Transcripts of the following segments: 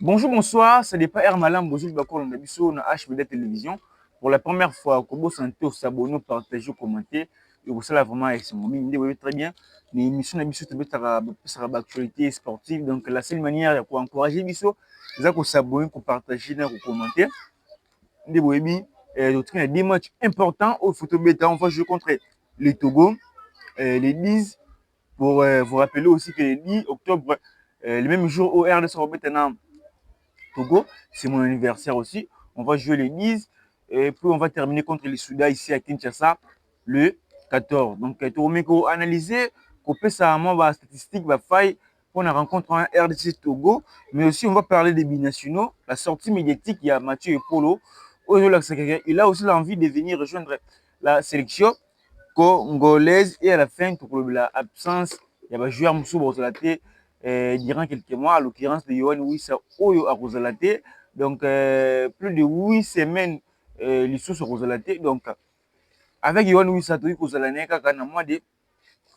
Bonjour, bonsoir, c'est pas Hermalam, bonjour, Bakor, on a vu sur HBD Télévision. Pour la première fois, Kobo Santé, s'abonner, partager, commenter. Et vous savez vraiment, c'est mon mine, vous très bien. Les émissions d'habitude, c'est l'actualité sportive. Donc, la seule manière pour encourager Bisso, c'est de s'abonner, de partager, de commenter. Des webis, il y a des matchs importants au photo bêta. On va jouer contre les Togo, les 10. Pour vous rappeler aussi que le 10 octobre, le même jour au RDC Robert Togo, c'est mon anniversaire aussi. On va jouer les 10 et puis on va terminer contre les Soudas ici à Kinshasa le 14. Donc, tu as analysé, copier ça à statistique, va faille pour la rencontre en RDC Togo, mais aussi on va parler des binationaux, la sortie médiatique, il y a Mathieu et Polo. Il a aussi l'envie de venir rejoindre la sélection congolaise et à la fin, pour l'absence, il y a un joueur Moussou Bozolate durant quelques mois, à l'occurrence de Yohan Wissa Oyo à Rosalate. Donc, plus de 8 semaines, l'issue sur Rosalate. Donc, avec Yohan Wissa Oyo Rosalane, dans le mois de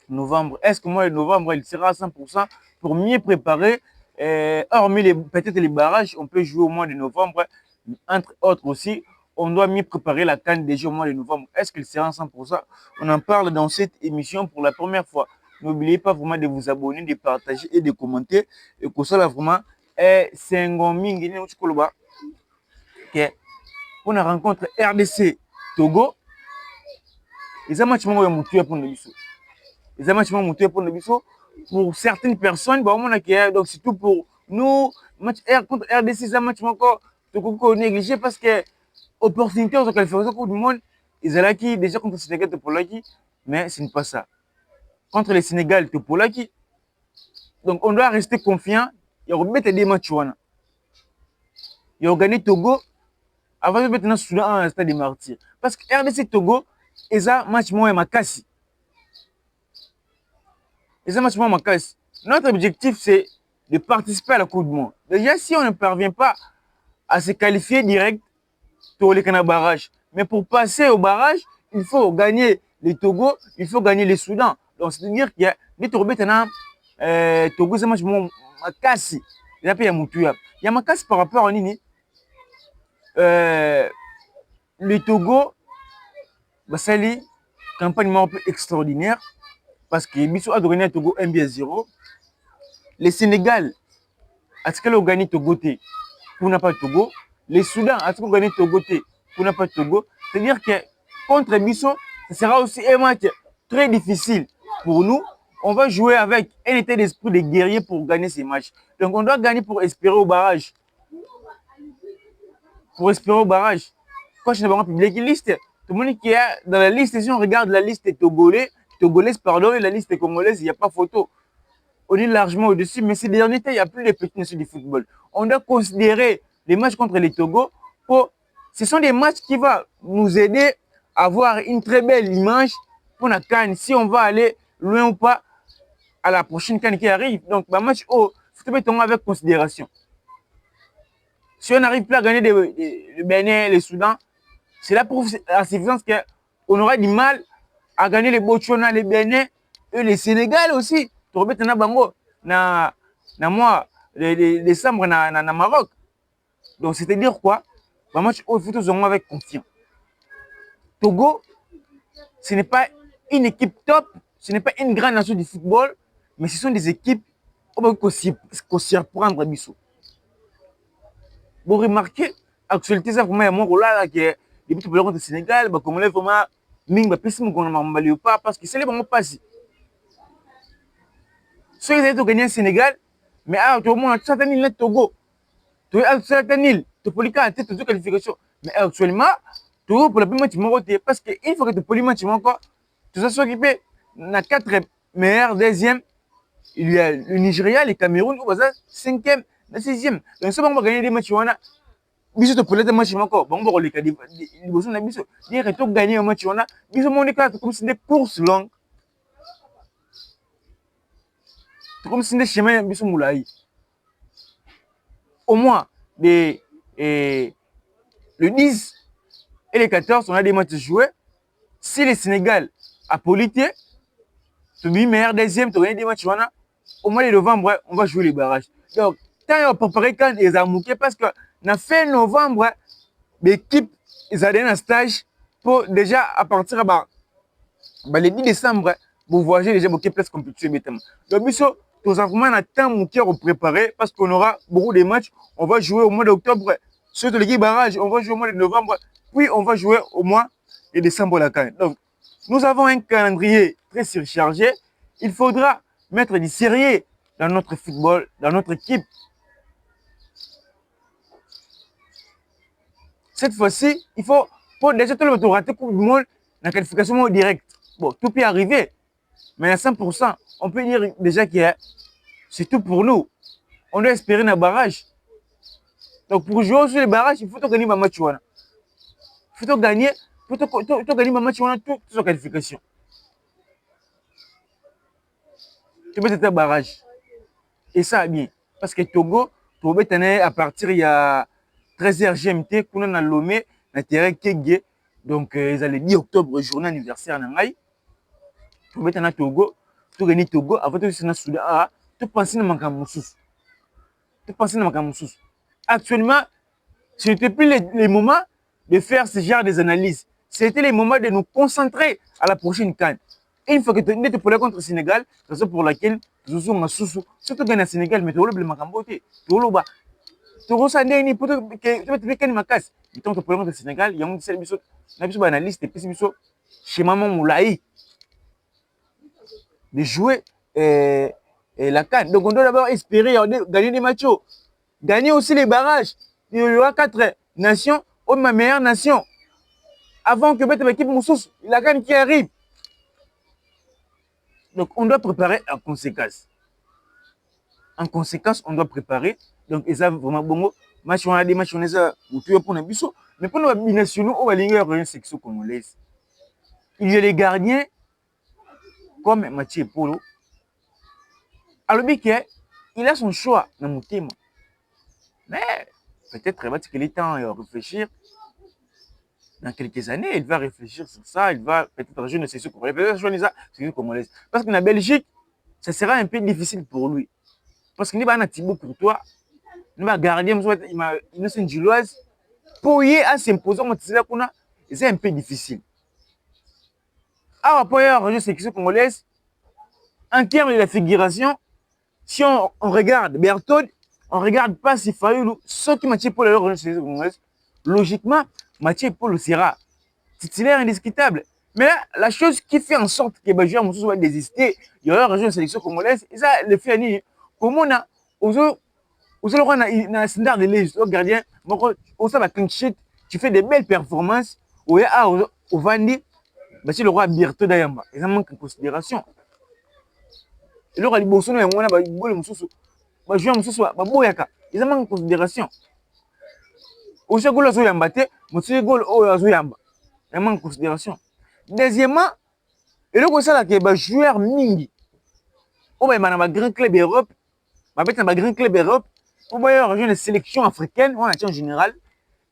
novembre, est-ce que le mois de novembre, il sera à 100% pour mieux préparer, hormis peut-être les barrages, on peut jouer au mois de novembre, entre autres aussi, on doit mieux préparer la CAN déjà au mois de novembre. Est-ce qu'il sera à 100%? On en parle dans cette émission pour la première fois. N'oubliez pas vraiment de vous abonner, de partager et de commenter. Et que ça, là, vraiment, c'est un grand mingi. On a rencontré RDC Togo. Les amateurs m'ont montré pour le biseau. Les amateurs m'ont montré pour le biseau. Pour certaines personnes, bon, on a donc surtout pour nous, match contre RDC, les amateurs encore négligé parce que opportunité aux qualifications Coupe du Monde, ils ont qui déjà contre le Sénégal, pour l'acquis, mais ce n'est pas ça. Contre le Sénégal, pour l'acquis. Donc, on doit rester confiant. Il y a remettre des matchs. Il y a gagné Togo avant de mettre Soudan à un stade de martyrs. Parce que RDC Togo, ils ont match moins Makassi. Ils ont match moins Makassi. Notre objectif, c'est de participer à la Coupe du Monde. Déjà, si on ne parvient pas à se qualifier direct, pour les barrages. Mais pour passer au barrage, il faut gagner les Togo, il faut gagner les Soudan. Donc, c'est-à-dire qu'il y a des Togo, Togo, c'est match Makassi. Il y a Moutuya. Il y a Makassi par rapport à Nini. Le Togo, c'est une campagne un peu extraordinaire parce que Bissou a gagné Togo 1-0. Le Sénégal, est-ce qu'elle a gagné Togo pour n'a pas Togo? Les Soudan, est-ce qu'on a gagné Togo pour n'a pas Togo? C'est-à-dire que contre Bissau, ce sera aussi un match très difficile pour nous. On va jouer avec un état d'esprit de guerrier pour gagner ces matchs. Donc on doit gagner pour espérer au barrage. Pour espérer au barrage. Quand je n'ai pas publié une liste, tout le monde qui est dans la liste, si on regarde la liste togolaise, pardon, et la liste congolaise, il n'y a pas photo. On est largement au-dessus, mais ces derniers temps, il n'y a plus de petites nations du football. On doit considérer les matchs contre les Togo. Ce sont des matchs qui vont nous aider à avoir une très belle image pour la CAN, si on va aller loin ou pas à la prochaine CAN qui arrive. Donc, un match, il faut mettre avec considération. Si on n'arrive plus à gagner le Bénin, le Soudan, c'est là pour la suffisance qu'on aura du mal à gagner les Botswana, les Bénin et les Sénégal aussi. Tu remettes na bango na mois de décembre na Maroc. Donc, c'est-à-dire quoi? Un match où il faut toujours avec confiance. Togo, ce n'est pas une équipe top, ce n'est pas une grande nation du football, mais ce sont des équipes qui vont surprendre Bissou. Vous remarquez, actualité, ça vraiment, moi, là, que depuis tout le monde du Sénégal, comme on l'a vraiment, ming, bah, plus, qu'on m'a emballé ou pas, parce que c'est les bons passés. Soit ils ont gagné au Sénégal, mais tout le monde a certaines îles Togo. Tu as certaines îles, tu peux les qualifier, tu as qualification. Mais actuellement, Togo, pour le premier match, parce qu'il faut que tu peux le match, encore, tu dois s'occuper. Dans 4 meilleurs, deuxième, il y a le Nigeria, le Cameroun, 5e, 6e. Donc, si on va gagner des matchs, on a biso to peut-être match encore bon bon les cas liboso na biso dire to gagner un match on a biso mon éclat comme si des courses longues comme si des chemins biso moulai au moins le 10 et le 14 on a des matchs joués. Si le Sénégal a polité tu mis meilleur deuxième tu gagnes des matchs on a au mois de novembre on va jouer les barrages. Donc temps préparé quand ils ont manqué parce que na fin novembre l'équipe ils ont donné un stage pour déjà à partir le 10 décembre vous voyagez déjà beaucoup plus compétition bêtement donc biso tous avons un temps manqué à préparer parce qu'on aura beaucoup de matchs on va jouer au mois d'octobre surtout l'équipe barrage on va jouer au mois de novembre puis on va jouer au mois de décembre la CAN. Donc nous avons un calendrier très surchargé. Il faudra mettre du sérieux dans notre football, dans notre équipe. Cette fois-ci, il faut pour déjà tout le monde rater Coupe du Monde, la qualification directe. Bon, tout peut arriver, mais à 100%, on peut dire déjà que c'est tout pour nous. On doit espérer un barrage. Donc pour jouer sur les barrages, il faut gagner un match. Il faut gagner, gagner un match, toute sa qualification. Tu peux être un barrage. Et ça, bien. Parce que Togo, à partir il y a 13h GMT, qu'on a Lomé, na terrain Kege. Donc, ils allaient 10 octobre, journée anniversaire Nangai. Togo, Togo, tu gagnes Togo, avant de se Soudan, tu penses à Makamoussous. Tu penses à Makamoussous. Actuellement, ce n'était plus les moments de faire ce genre d'analyses. C'était les moments de nous concentrer à la prochaine CAN. Une fois que tu es pour contre le Sénégal, c'est raison pour laquelle nous sommes surtout gagné le Sénégal, mais tu as le Makambote, tu as le bas. Tu as le pour que tu aies ma casse. Mais tant que pour contre le Sénégal, il y a une analyse et puis chez Maman Moulaï de jouer la CAN. Donc on doit d'abord espérer gagner des matchs, gagner aussi les barrages. Il y aura 4 nations, ma meilleure nation. Avant que l'équipe Moussous, la CAN qui arrive. Donc, on doit préparer en conséquence. En conséquence, on doit préparer. Donc, ils ont vraiment bon match, on a des matchs, on les a pour les bisous. Mais pour nos binationaux, on va aller une section congolaise. Il y a les gardiens comme Mathieu Polo. Alors, il a son choix dans mon team. Mais peut-être qu'il est temps de réfléchir. Dans quelques années, il va réfléchir sur ça. Il va peut-être jouer une section congolaise. Peut-être jouer une section congolaise. Parce que la Belgique, ça sera un peu difficile pour lui. Parce qu'il n'y a pas Thibaut Courtois, il n'y a pas gardien, il a une Gilloise. Pour y s'imposer, c'est un peu difficile. Alors, pour y avoir une section congolaise, en termes de la figuration, si on regarde Berthold, on ne regarde pas si Fayoulou, ce qui Mathieu Paul a la section congolaise, logiquement, Mathieu Paul sera titulaire indiscutable. Mais là, la chose qui fait en sorte que les joueurs va désister, il y aura une sélection congolaise, et ça, le fait, comment on a, un standard de l'âge, au gardien, tu fais des belles performances, au Vandi, c'est le roi Birto Dayamba. Ils en manquent en considération. Et le roi Libosono, ils en manquent en considération. Au Chagula Zoyamba, Monsieur Gol, Zoyamba. Ils en manquent en considération. Deuxièmement, et le ça là que les joueurs mingi au ba na grand club Europe ba bet na grand club Europe pour voir une sélection africaine en général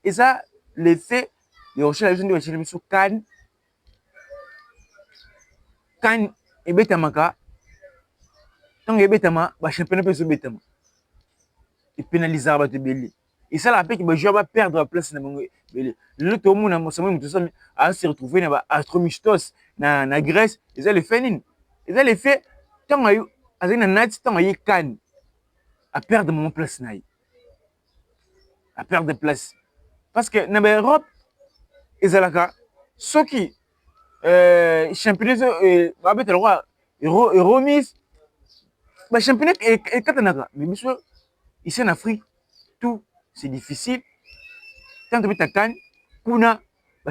et ça l'effet de recherche de recherche sur CAN et betamaka tant que betama ba championnat peut se betama et pénaliser ba te belé et ça la fait que les joueurs va perdre la place dans belé le tout monde a se retrouver dans Astromistos na Grèce ils ont le fait ils ont le fait tant à CAN à perdre mon place à perdre de place parce que dans l'Europe ils ont ceux qui championnat le roi remise le championnat est katanaga mais monsieur ici en Afrique tout c'est difficile tant que tu as CAN pour le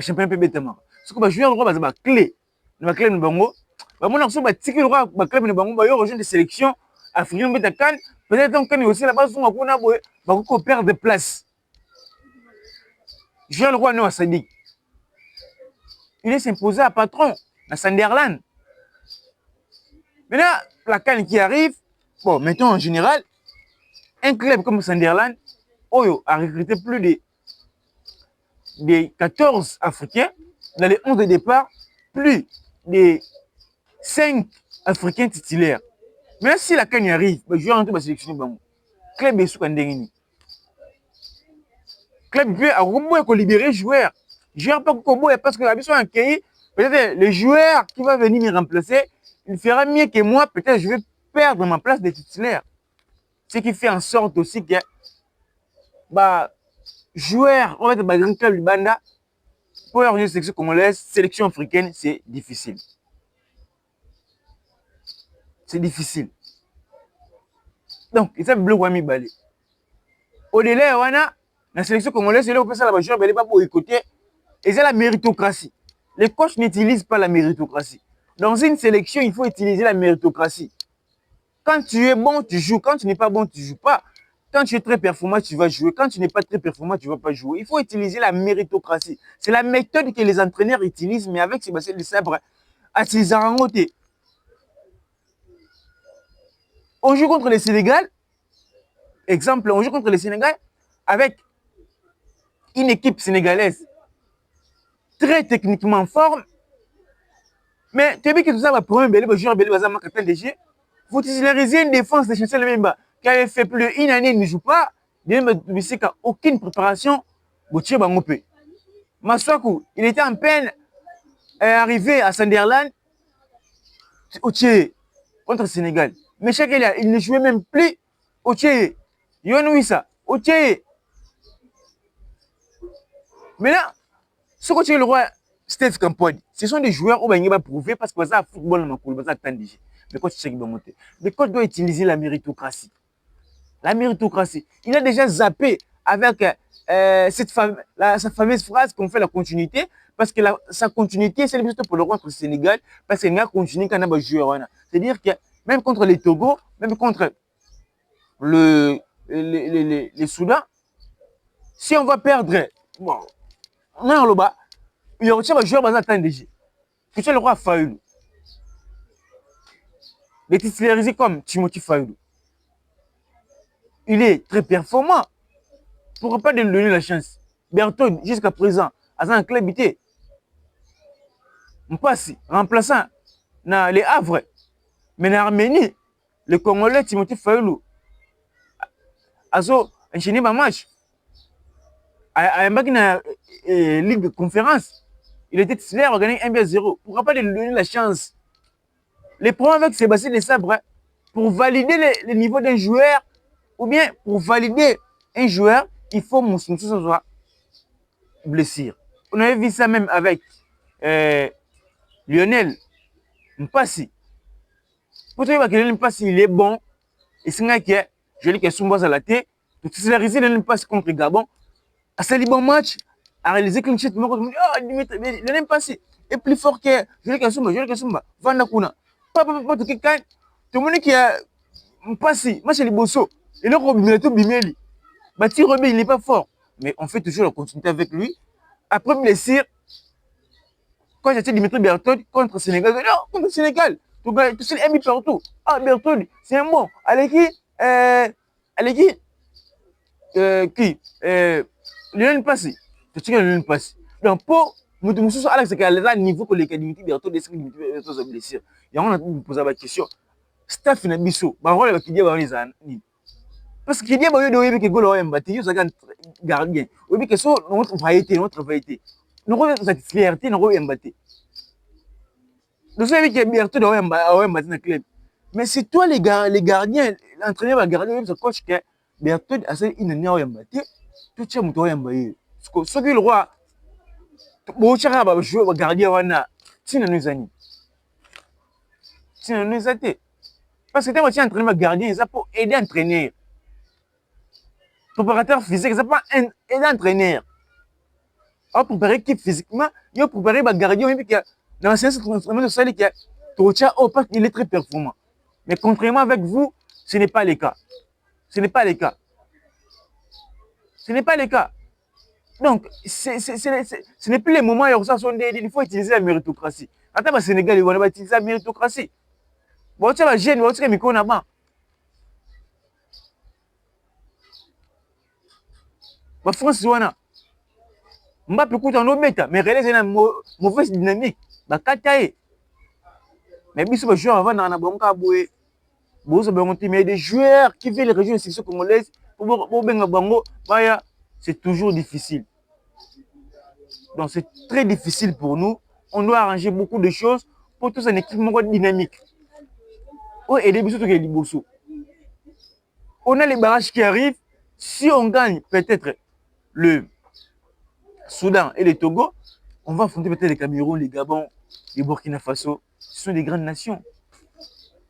championnat peut bêtement ce que va jouer le roi va clé na clé de bango ba mona so ba tiki le roi ba club de bango ba yo rejoindre des sélections africaines bêta CAN peut-être donc quand aussi là-bas on va beaucoup perdre de place. Jean le roi Noah Sadik il est imposé à patron à Sunderland. Maintenant la CAN qui arrive, bon mettons en général un club comme Sunderland Oyo a recruté plus de 14 Africains dans les 11 de départ, plus de 5 Africains titulaires. Mais si la CAN arrive, je vais rentrer dans la sélection. club esuka ndenge nini. Club peut à libérer joueur. Joueur pas Kobo parce que la mission a peut-être le joueur qui va venir me remplacer, il fera mieux que moi, peut-être je vais perdre ma place de titulaire. Ce qui fait en sorte aussi que bah joueur, on va être grand club du Banda pour organiser sélection congolaise, sélection africaine, c'est difficile. C'est difficile. Donc, il s'est bloqué Wami Balé. Au-delà, on a la sélection congolaise, c'est là où on peut ça, la joueur, elle pas pour écouter. Et c'est la méritocratie. Les coachs n'utilisent pas la méritocratie. Dans une sélection, il faut utiliser la méritocratie. Quand tu es bon, tu joues. Quand tu n'es pas bon, tu ne joues pas. Quand tu es très performant, tu vas jouer. Quand tu n'es pas très performant, tu ne vas pas jouer. Il faut utiliser la méritocratie. C'est la méthode que les entraîneurs utilisent, mais avec Sébastien Desabre, à Tizarangote. On joue contre le Sénégal. Exemple, on joue contre le Sénégal avec une équipe sénégalaise très techniquement en forme. Mais tu as vu que tout ça va prendre un joueur, vous titularisez une défense de Chancel Memba qui avait fait plus d'une année, il ne joue pas. Il n'a aucune préparation. Maswaku, il était en peine arrivé à Sunderland contre le Sénégal. Mais chaque année, il ne jouait même plus au Tché. Yonouissa, au Tché. Maintenant, ce que tu es le roi Steve Camponi, ce sont des joueurs où il va prouver parce que ça football dans le monde, le coach Cheikh Bamoté. Le coach doit utiliser la méritocratie. La méritocratie. Il a déjà zappé avec sa fameuse phrase qu'on fait la continuité, parce que sa continuité, c'est juste pour le contre le Sénégal, parce qu'il y a continué quand on a joué. C'est-à-dire que même contre les Togo, même contre les Soudan, si on va perdre, bon, non, le bas, il y a un joueur qui attend déjà. Tu le roi Fayoulou. Les titularisés comme Timothy Fayoulou. Il est très performant. Pourquoi pas de lui donner la chance? Berton, jusqu'à présent, à un clubité. On passe, remplaçant dans les Havres. Mais en Arménie, le Congolais Timothy Fayoulou a enchaîné ma match. À la Ligue de conférence, il était titulaire, il a gagné 1-0. Pourquoi pas de lui donner la chance? Les problèmes avec Sébastien Desabre, pour valider le niveau d'un joueur, ou bien pour valider un joueur, il faut que ce soit blessure. On avait vu ça même avec Lionel Mpassi. Pour te dire que Lionel Mpassi, il est bon, et c'est vrai que je dis que Soumba Zalaté, tout titularisé Lionel Mpassi contre Gabon, à ce bon match, à réaliser que Lionel Mpassi est plus fort que Jolique Soumba, Vanda Kuna. Pas tout quelqu'un, tout le monde qui a Mpassi, moi c'est les Bosso, et là, Bimeli. Bati Rebé, il n'est pas fort, mais on fait toujours la continuité avec lui. Après blessure, quand j'étais Dimitri Berthold contre le Sénégal, non, contre le Sénégal, tu sais, il partout. Ah, Berthold, c'est un bon. Allez qui Lionel Passi. Tu sais que Lionel Passi. Donc, pour Moussou, Alex, c'est qu'à niveau que les Dimitri Berthold, est-ce que Dimitri Berthold a blessé? Et on a posé la question. Staff n'a pas bissou. Bah, on va qui dit, parce qu'il y a des gens qui ont battu, ils ont gardien. Oui, que ça, notre variété. Nous avons cette fierté, nous avons battu. Nous savons qu'il y a Berthold qui a battu dans le club. Mais c'est toi, les gardiens, l'entraîneur va garder, même ce coach, que Berthold a fait une année à battu, tout le monde a battu. Parce que ce qui est le roi, bon, tu as joué au gardien, tu n'as nous années. Tu n'as nous années. Parce que tu as entraîné un gardien, ça pour aider à entraîner. Préparateur physique, c'est pas un entraîneur. On prépare l'équipe physiquement, il prépare le gardien, et puis dans la séance d'entraînement de salle, il est très performant. Mais contrairement avec vous, ce n'est pas le cas. Ce n'est pas le cas. Ce n'est pas le cas. Donc, ce n'est plus le moment où il faut utiliser la méritocratie. Attends, au Sénégal, il va utiliser la méritocratie. Bon, tu vas gêner, tu vas micro là-bas. La France, wana Mbappé kuta no beta mais relais na mauvaise dynamique bakata ye mais biso ba joueur avant na bonka boye Mais des joueurs qui veulent rejoindre les sélections congolaises, c'est toujours difficile. Donc c'est très difficile pour nous. On doit arranger beaucoup de choses pour tous une équipe dynamique. On a les barrages qui arrivent. Si on gagne peut-être le Soudan et le Togo, on va affronter peut-être le Cameroun, le Gabon, le Burkina Faso. Ce sont des grandes nations.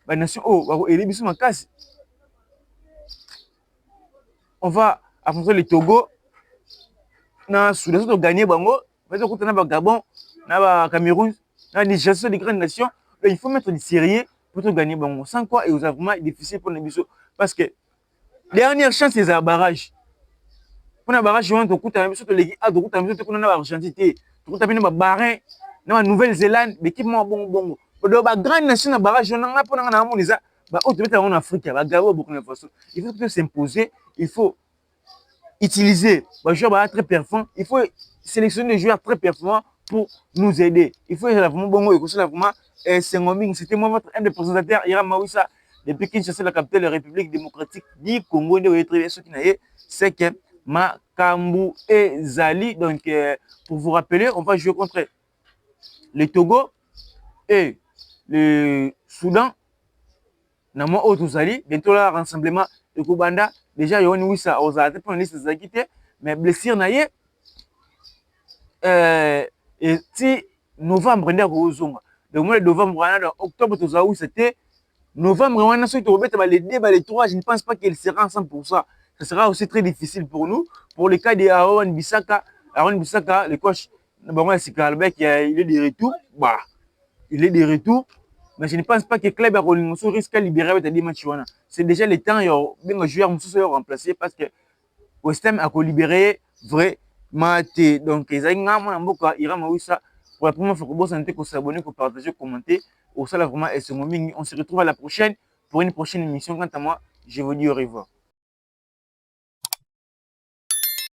Les nations, on va affronter le Togo. Na Soudan, on gagner Bango. On va Gabon, na Cameroun, na Niger, ce sont des grandes nations. Donc, il faut mettre du sérieux pour gagner Bango. Sans quoi, il est vraiment difficile pour les bisous. Parce que dernière chance, c'est un barrage. Pour un barrage, on a Bahreïn, na Nouvelle-Zélande, l'équipe bon. Donc, grande nation na barrage, on a en Afrique, il faut s'imposer, il faut utiliser les joueurs très performants, il faut sélectionner des joueurs très performants pour nous aider. Il faut vraiment bon, c'était moi votre présentateur, Hiram Mawissa, depuis Kinshasa, la capitale de la République démocratique du Congo, c'est que Makambu et Zali. Donc, pour vous rappeler, on va jouer contre le Togo et le Soudan. Namo Otuzali, bientôt là, rassemblement de Kubanda. Déjà, il y a une wissa aux arrêtés pour une liste de quittés, mais blessure naïe. Et si novembre, on est au Zonga. Donc, moi, le novembre, octobre, c'était novembre, on a les 2, les 3. Je ne pense pas qu'il sera en 100%. Ce sera aussi très difficile pour nous. Pour le cas de Aaron Bissaka, le coach, il est de retour. Bah, il est de retour. Mais je ne pense pas que le club risque de libérer les matchs. C'est déjà le temps, il y a un joueur qui remplacé parce que West Ham a libéré vraiment. Donc, il y a pour la première fois, vous santé, vous s'abonner, vous partager, vous commenter. On se retrouve à la prochaine pour une prochaine émission. Quant à moi, je vous dis au revoir.